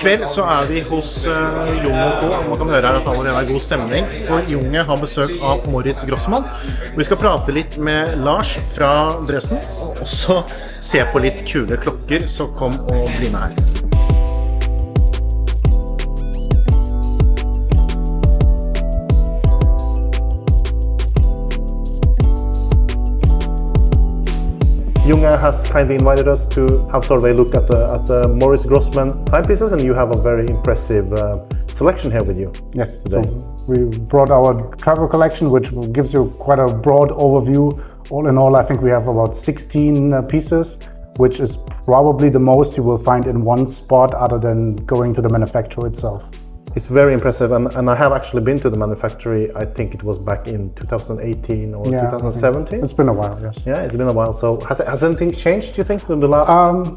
kveld så vi hos Junge Co. Man kan høre her at allerede god stemning, for Junge har besøk av Moritz Grossmann. Vi skal prate litt med Lars fra Dresden, og også se på litt kule klokker, så kom og bli med her. Junge has kindly invited us to have sort of a look at the Moritz Grossmann timepieces, and you have a very impressive selection here with you. Yes, today. So we brought our travel collection, which gives you quite a broad overview. All in all, I think we have about 16 pieces, which is probably the most you will find in one spot other than going to the manufacturer itself. It's very impressive, and I have actually been to the manufactory. I think it was back in 2018 or 2017. It's been a while, yes. Yeah, it's been a while. So has anything changed, do you think, in the last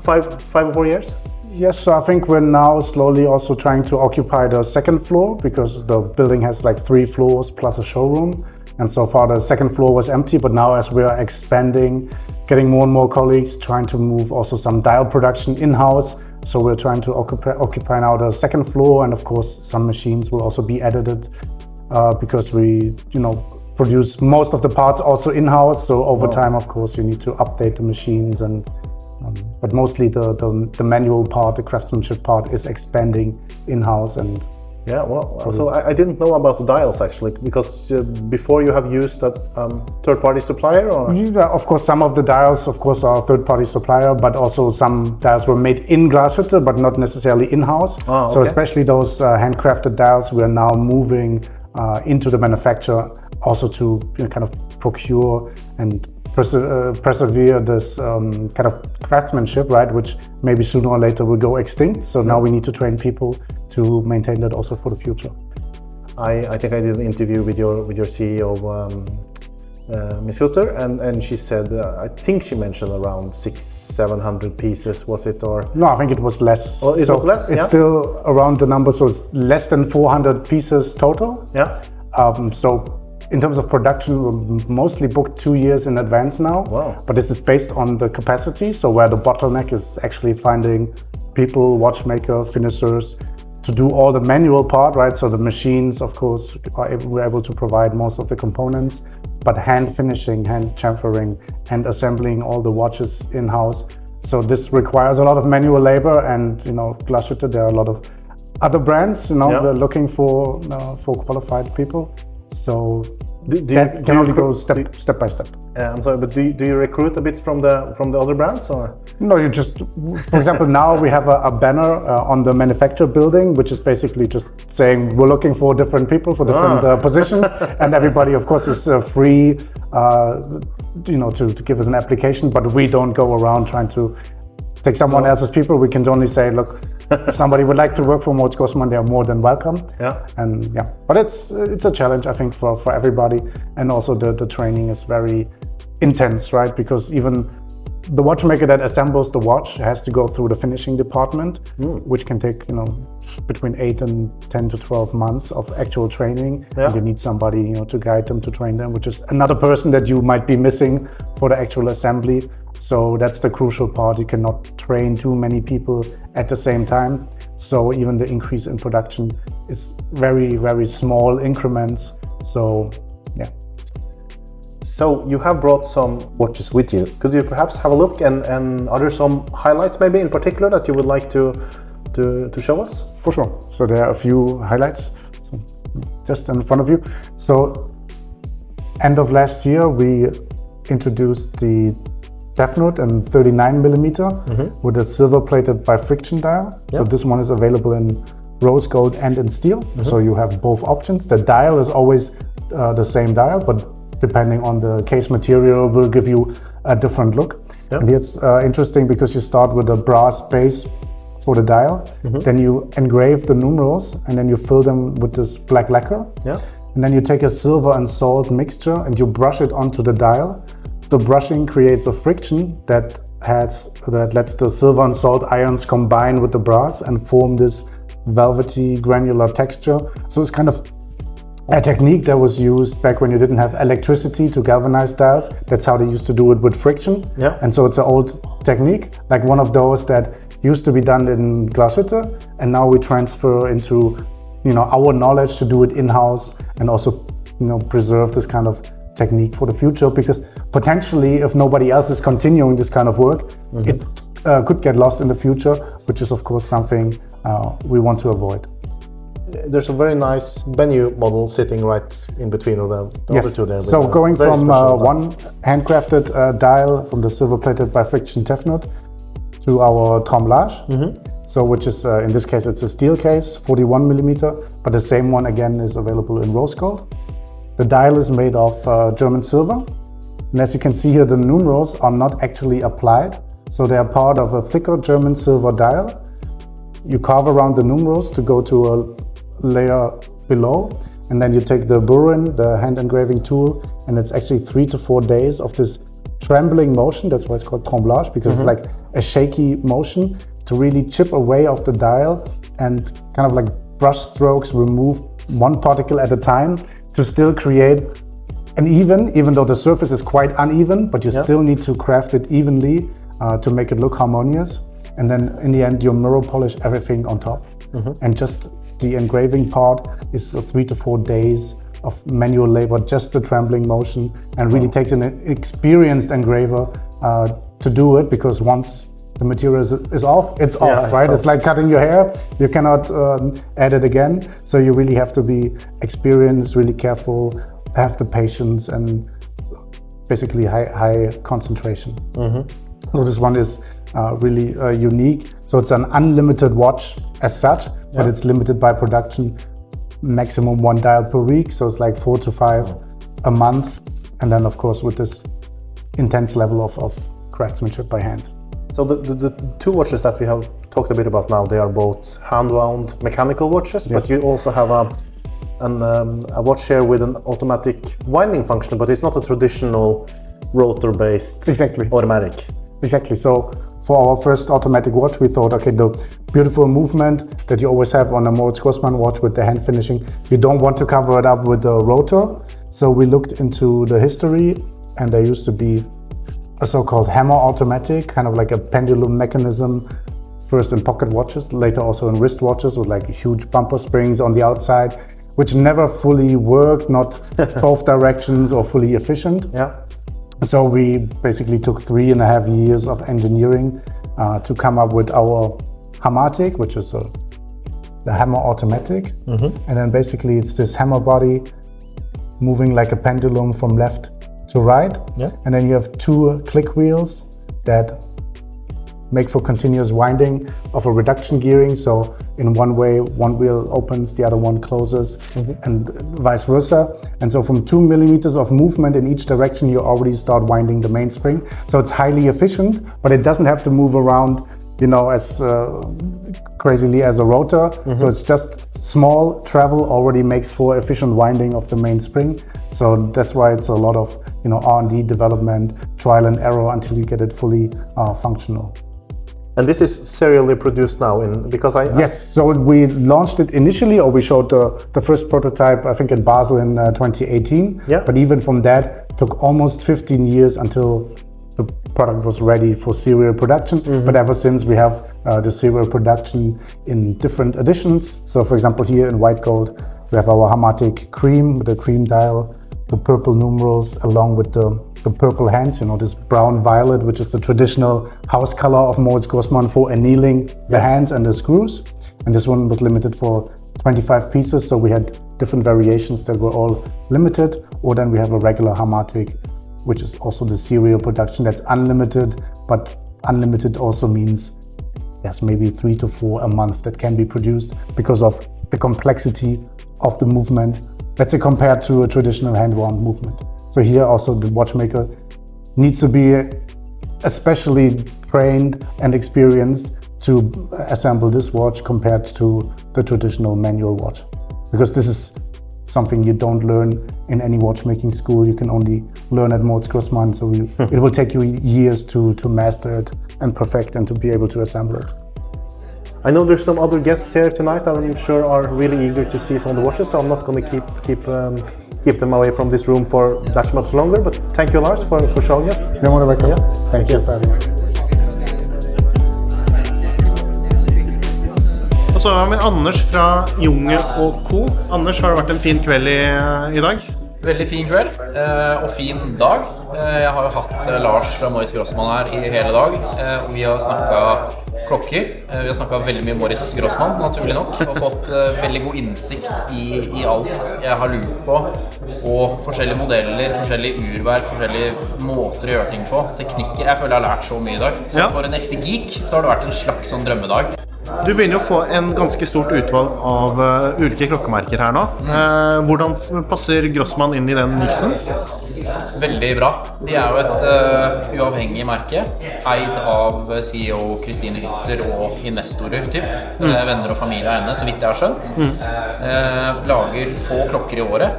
five or 4 years? Yes, so I think we're now slowly also trying to occupy the second floor, because the building has like 3 floors plus a showroom. And so far the second floor was empty, but now as we are expanding, getting more and more colleagues, trying to move also some dial production in-house. So we're trying to occupy now the second floor, and of course some machines will also be edited because we, produce most of the parts also in-house. So over time, of course, you need to update the machines, and but mostly the manual part, the craftsmanship part, is expanding in-house. And yeah, well, so I didn't know about the dials actually, because before you have used a third-party supplier, or? Yeah, of course, some of the dials, of course, are third-party supplier, but also some dials were made in Glashütte, but not necessarily in-house. Oh, okay. So especially those handcrafted dials, we are now moving into the manufacturer, also to kind of procure and persevere this kind of craftsmanship, right, which maybe sooner or later will go extinct. So now we need to train people to maintain that also for the future. I think I did an interview with your CEO, Ms. Hutter, and she said, I think she mentioned around 600-700 pieces, was it, or? No, I think it was less. Oh, it was less, It's still around the number, so it's less than 400 pieces total. Yeah. So in terms of production, we're mostly booked 2 years in advance now. Wow. But this is based on the capacity, so where the bottleneck is actually finding people, watchmaker, finishers, to do all the manual part, right? So the machines, of course, we're able to provide most of the components, but hand finishing, hand chamfering, and assembling all the watches in-house. So this requires a lot of manual labor, and Glashütte, there are a lot of other brands, they're looking for qualified people. So that can only go step by step. I'm sorry, but do you recruit a bit from the other brands, or? No, you just, for example, now we have a banner on the manufacturer building, which is basically just saying we're looking for different people for different positions, and everybody, of course, is free, to give us an application, but we don't go around trying to take someone else's people. We can only say, look, if somebody would like to work for Moritz Grossmann, they are more than welcome. Yeah. And but it's a challenge, I think, for everybody, and also the training is very intense, right? Because even the watchmaker that assembles the watch has to go through the finishing department, which can take between 8 and 10 to 12 months of actual training. Yeah. And you need somebody to guide them, to train them, which is another person that you might be missing for the actual assembly. So that's the crucial part. You cannot train too many people at the same time. So even the increase in production is very, very small increments. So yeah. So you have brought some watches with you. Could you perhaps have a look, and are there some highlights maybe in particular that you would like to show us? For sure. So there are a few highlights just in front of you. So end of last year, we introduced the Death Note in 39mm with a silver-plated bi-friction dial. Yep. So this one is available in rose gold and in steel. So you have both options. The dial is always the same dial, but depending on the case material, will give you a different look. Yep. And it's interesting because you start with a brass base for the dial, then you engrave the numerals, and then you fill them with this black lacquer. Yeah. And then you take a silver and salt mixture and you brush it onto the dial. The brushing creates a friction that lets the silver and salt ions combine with the brass and form this velvety granular texture. So it's kind of a technique that was used back when you didn't have electricity to galvanize dials. That's how they used to do it, with friction. Yeah. And so it's an old technique, like one of those that used to be done in Glashütte, and now we transfer into, our knowledge to do it in-house and also, preserve this kind of technique for the future, because potentially if nobody else is continuing this kind of work, it could get lost in the future, which is of course something we want to avoid. There's a very nice menu model sitting right in between of the other two there. So going from one handcrafted dial from the silver-plated by friction Tefnut to our tremblage, so which is in this case it's a steel case, 41 millimeter, but the same one again is available in rose gold. The dial is made of German silver, and as you can see here, the numerals are not actually applied, so they are part of a thicker German silver dial. You carve around the numerals to go to a layer below, and then you take the burin, the hand engraving tool, and it's actually 3 to 4 days of this trembling motion. That's why it's called tremblage, because it's like a shaky motion to really chip away off the dial and kind of like brush strokes remove one particle at a time to still create an even though the surface is quite uneven, but you still need to craft it evenly to make it look harmonious. And then in the end, you mirror polish everything on top. And just the engraving part is 3 to 4 days of manual labor, just the trembling motion, and really takes an experienced engraver to do it, because once the material is off, it's off, right? It's like cutting your hair. You cannot add it again. So you really have to be experienced, really careful, have the patience, and basically high concentration. So this one is really unique. So it's an unlimited watch as such, but it's limited by production, maximum 1 dial per week. So it's like 4 to 5 a month. And then of course with this intense level of craftsmanship by hand. So the two watches that we have talked a bit about now, they are both hand-wound mechanical watches, but you also have a watch here with an automatic winding function, but it's not a traditional rotor-based automatic. Exactly. So for our first automatic watch, we thought, okay, the beautiful movement that you always have on a Moritz Grossmann watch with the hand finishing, you don't want to cover it up with a rotor. So we looked into the history, and there used to be a so-called hammer automatic, kind of like a pendulum mechanism, first in pocket watches, later also in wrist watches with like huge bumper springs on the outside, which never fully worked, not both directions or fully efficient. So we basically took 3.5 years of engineering to come up with our Hammatic, which is the hammer automatic. And then basically it's this hammer body moving like a pendulum from left to right. And then you have 2 click wheels that make for continuous winding of a reduction gearing. So in one way, one wheel opens, the other one closes, and vice versa. And so from 2 millimeters of movement in each direction, you already start winding the mainspring. So it's highly efficient, but it doesn't have to move around, as crazily as a rotor. So it's just small travel already makes for efficient winding of the mainspring. So that's why it's a lot of R&D development, trial and error until you get it fully functional. And this is serially produced now Yes, so we launched it initially, or we showed the first prototype, I think in Basel in 2018. But even from that, took almost 15 years until the product was ready for serial production. But ever since, we have the serial production in different editions. So for example, here in white gold, we have our Hammatic cream with the cream dial, the purple numerals along with the purple hands, this brown violet, which is the traditional house color of Moritz Grossmann for annealing the hands and the screws. And this one was limited for 25 pieces, so we had different variations that were all limited. Or then we have a regular Hammatic, which is also the serial production that's unlimited, but unlimited also means there's maybe 3 to 4 a month that can be produced because of the complexity of the movement, let's say compared to a traditional hand-wound movement. So here also the watchmaker needs to be especially trained and experienced to assemble this watch compared to the traditional manual watch. Because this is something you don't learn in any watchmaking school, you can only learn at Moritz Grossmann, so it will take you years to master it and perfect and to be able to assemble it. I know there's some other guests here tonight that I'm sure are really eager to see some of the watches, so I'm not going to keep them away from this room for that much longer, but thank you, Lars, for showing us. You're more welcome. Thank you for having us. Og så har vi med Anders fra Junge Co. Anders, har det vært en fin kveld i dag? Veldig fin kveld, og fin dag. Jeg har jo hatt Lars fra Moritz Grossmann her i hele dag, og vi har snakket klokker. Vi har snakket veldig mye Moritz Grossmann, naturlig nok, og fått veldig god innsikt i alt jeg har lurt på, og forskjellige modeller, forskjellige urverk, forskjellige måter å gjøre ting på, teknikker. Jeg føler jeg har lært så mye i dag. Så for en ekte geek så har det vært en slags sånn drømmedag. Du begynner jo å få en ganske stort utvalg av ulike klokkemerker her nå. Hvordan passer Grossmann inn i den miksen? Veldig bra. De er jo et uavhengig merke, eid av CEO Kristine Hytter og investorer, venner og familie av henne, så vidt jeg har skjønt. Lager få klokker i året,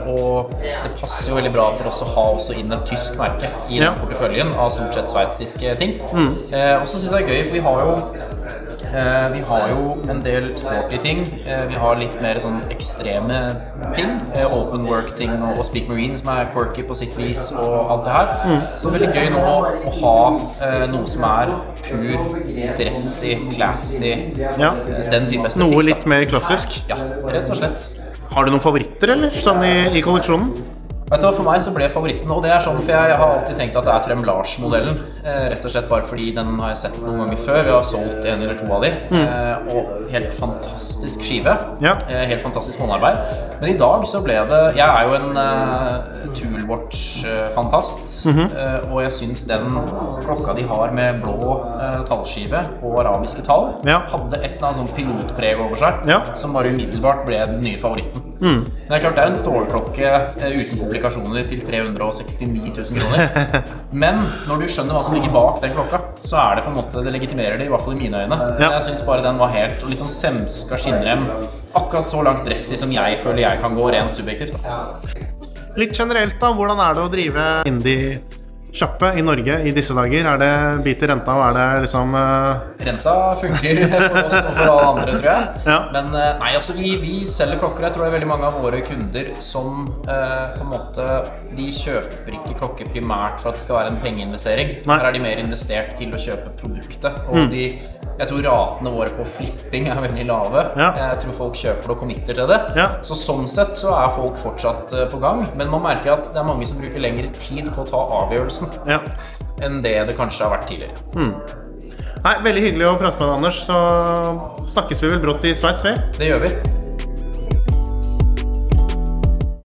og det passer jo veldig bra for oss å ha også inn et tysk merke i den porteføljen av stort sett sveitsiske ting. Og så synes jeg det er gøy, for vi har jo en del sporty ting, vi har litt mer sånn ekstreme ting, open work ting og speak marine som er quirky på sitt vis og alt det her. Så veldig gøy nå å ha noe som er pur, dressy, classy, den type estetikk. Noe litt mer klassisk? Ja, rett og slett. Har du noen favoritter eller, sånn i kolleksjonen? Vet du hva, for meg så ble favoritten, og det er sånn, for jeg har alltid tenkt at det er Frem Lars-modellen, rett og slett bare fordi den har jeg sett noen ganger før, vi har solgt en eller to av de, og helt fantastisk skive, helt fantastisk håndarbeid. Men i dag så ble det, jeg er jo en toolwatch-fantast, og jeg synes den klokka de har med blå tallskive og arabiske tall, hadde et eller annet sånn pilotpreg over seg, som bare umiddelbart ble den nye favoritten. Men det er klart, det er en stålklokke uten komplikasjoner til 369 000 kroner. Men når du skjønner hva som ligger bak den klokka, så er det på en måte, det legitimerer det, i hvert fall i mine øyne. Jeg synes bare den var helt litt sånn semska skinnrem, akkurat så langt dressy som jeg føler jeg kan gå rent subjektivt. Litt generelt da, hvordan er det å drive indie-sjappe i Norge i disse dager? Er det bit i renta, og er det liksom... Renta funker for oss og for alle andre, tror jeg. Men nei, altså vi selger klokker. Jeg tror det er veldig mange av våre kunder som på en måte, de kjøper ikke klokker primært for at det skal være en pengeinvestering. Her er de mer investert til å kjøpe produktet, og jeg tror ratene våre på flipping er veldig lave. Jeg tror folk kjøper og committer til det. Så sånn sett så er folk fortsatt på gang, men man merker at det er mange som bruker lengre tid på å ta avgjørelsen enn det kanskje har vært tidligere. Nei, veldig hyggelig å prate med deg, Anders, så snakkes vi vel brått i Sveits, vi? Det gjør vi.